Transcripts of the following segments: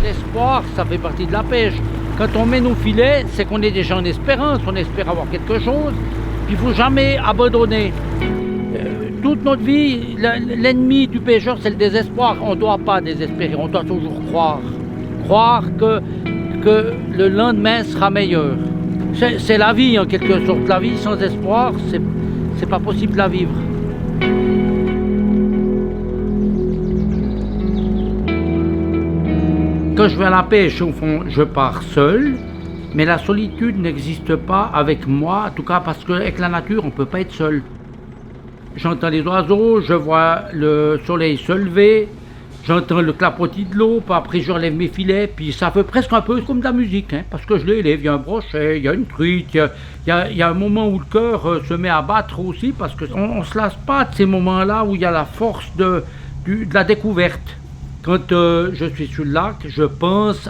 L'espoir, ça fait partie de la pêche. Quand on met nos filets, c'est qu'on est déjà en espérance, on espère avoir quelque chose. Puis il ne faut jamais abandonner. Toute notre vie, l'ennemi du pêcheur, c'est le désespoir. On ne doit pas désespérer, on doit toujours croire. Croire que le lendemain sera meilleur. C'est la vie en quelque sorte. La vie sans espoir, c'est pas possible de la vivre. Quand je vais à la pêche, au fond, je pars seul, mais la solitude n'existe pas avec moi, en tout cas parce qu'avec la nature, on ne peut pas être seul. J'entends les oiseaux, je vois le soleil se lever, j'entends le clapotis de l'eau, puis après je relève mes filets, puis ça fait presque un peu comme de la musique, hein, parce que je l'élève, il y a un brochet, il y a une truite, il y a un moment où le cœur se met à battre aussi, parce qu'on ne se lasse pas de ces moments-là où il y a la force de la découverte. Quand je suis sur le lac, je pense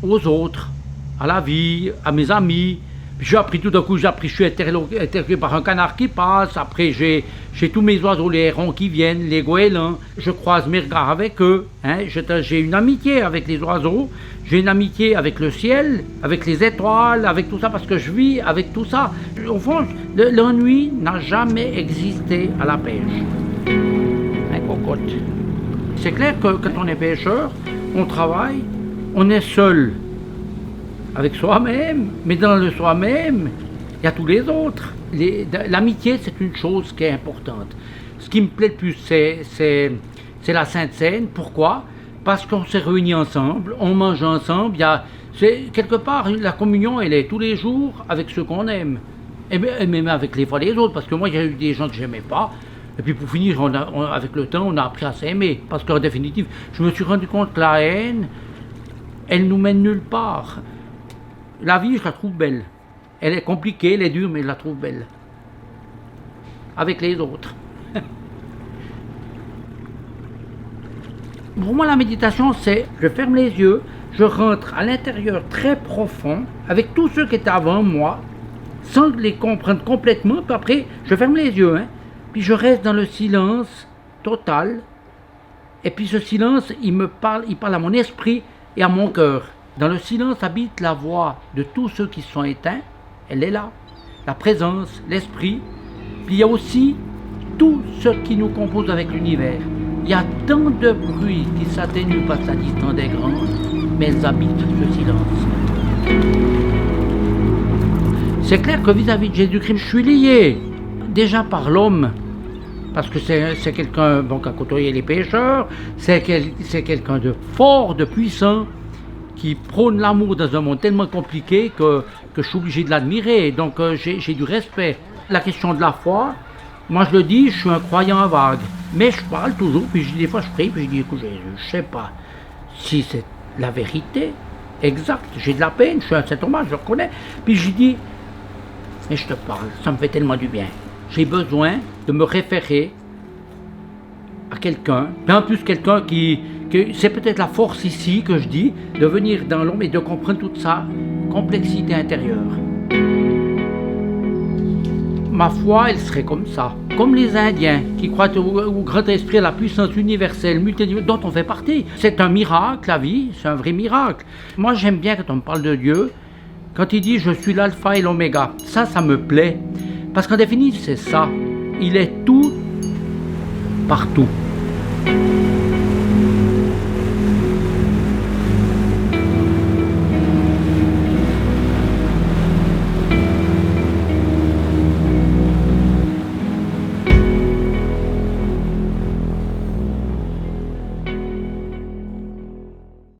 aux autres, à la vie, à mes amis. J'ai appris tout d'un coup, je suis interviewé par un canard qui passe. Après, j'ai tous mes oiseaux, les hérons qui viennent, les goélands. Je croise mes regards avec eux. Hein. J'ai une amitié avec les oiseaux. J'ai une amitié avec le ciel, avec les étoiles, avec tout ça, parce que je vis avec tout ça. Au fond, l'ennui n'a jamais existé à la pêche. Un cocotte. C'est clair que quand on est pêcheur, on travaille, on est seul avec soi-même, mais dans le soi-même, il y a tous les autres. L'amitié, c'est une chose qui est importante. Ce qui me plaît le plus, c'est la Sainte Seine. Pourquoi? Parce qu'on s'est réunis ensemble, on mange ensemble. Quelque part, la communion, elle est tous les jours avec ceux qu'on aime. Et même avec les fois les autres, parce que moi, il y a eu des gens que j'aimais pas. Et puis pour finir, avec le temps, on a appris à s'aimer. Parce qu'en définitive, je me suis rendu compte que la haine, elle nous mène nulle part. La vie, je la trouve belle. Elle est compliquée, elle est dure, mais je la trouve belle. Avec les autres. Pour moi, la méditation, c'est, je ferme les yeux, je rentre à l'intérieur très profond, avec tous ceux qui étaient avant moi, sans les comprendre complètement, puis après, je ferme les yeux, hein. Puis je reste dans le silence total. Et puis ce silence, il parle à mon esprit et à mon cœur. Dans le silence habite la voix de tous ceux qui sont éteints. Elle est là. La présence, l'esprit. Puis il y a aussi tout ce qui nous compose avec l'univers. Il y a tant de bruits qui s'atténuent par la distance des grands, mais elles habitent ce silence. C'est clair que vis-à-vis de Jésus-Christ, je suis lié. Déjà par l'homme. Parce que c'est quelqu'un qui a côtoyé les pécheurs, c'est quelqu'un de fort, de puissant, qui prône l'amour dans un monde tellement compliqué que je suis obligé de l'admirer. Donc j'ai du respect. La question de la foi, moi je le dis, je suis un croyant aveugle. Mais je parle toujours, puis des fois je prie, puis je dis, écoute Jésus, je ne sais pas si c'est la vérité exacte. J'ai de la peine, je suis un saint Thomas, je le reconnais. Puis je dis, mais je te parle, ça me fait tellement du bien. J'ai besoin de me référer à quelqu'un, en plus quelqu'un c'est peut-être la force ici que je dis, de venir dans l'homme et de comprendre toute sa complexité intérieure. Ma foi, elle serait comme ça, comme les Indiens qui croient au grand esprit, à la puissance universelle, dont on fait partie. C'est un miracle, la vie, c'est un vrai miracle. Moi j'aime bien quand on me parle de Dieu, quand il dit « je suis l'alpha et l'oméga », ça me plaît. Parce qu'en définitive, c'est ça. Il est tout, partout.